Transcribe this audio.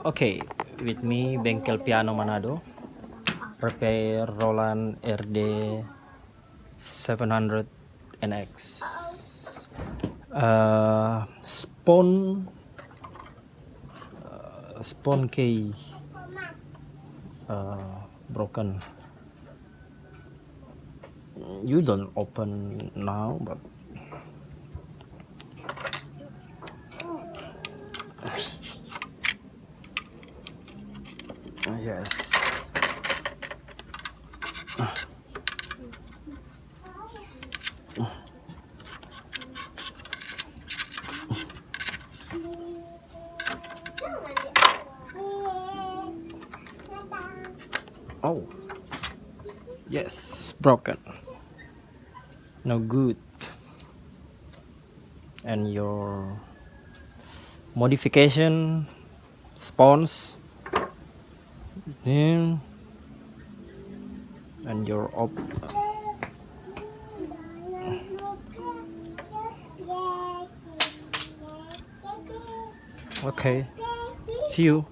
Okay, with me Bengkel Piano Manado. Repair Roland RD 700 NX. Spawn key broken. You don't open now, but yes. Oh, yes, broken. No good. And your modification spawns in, and your okay. See you.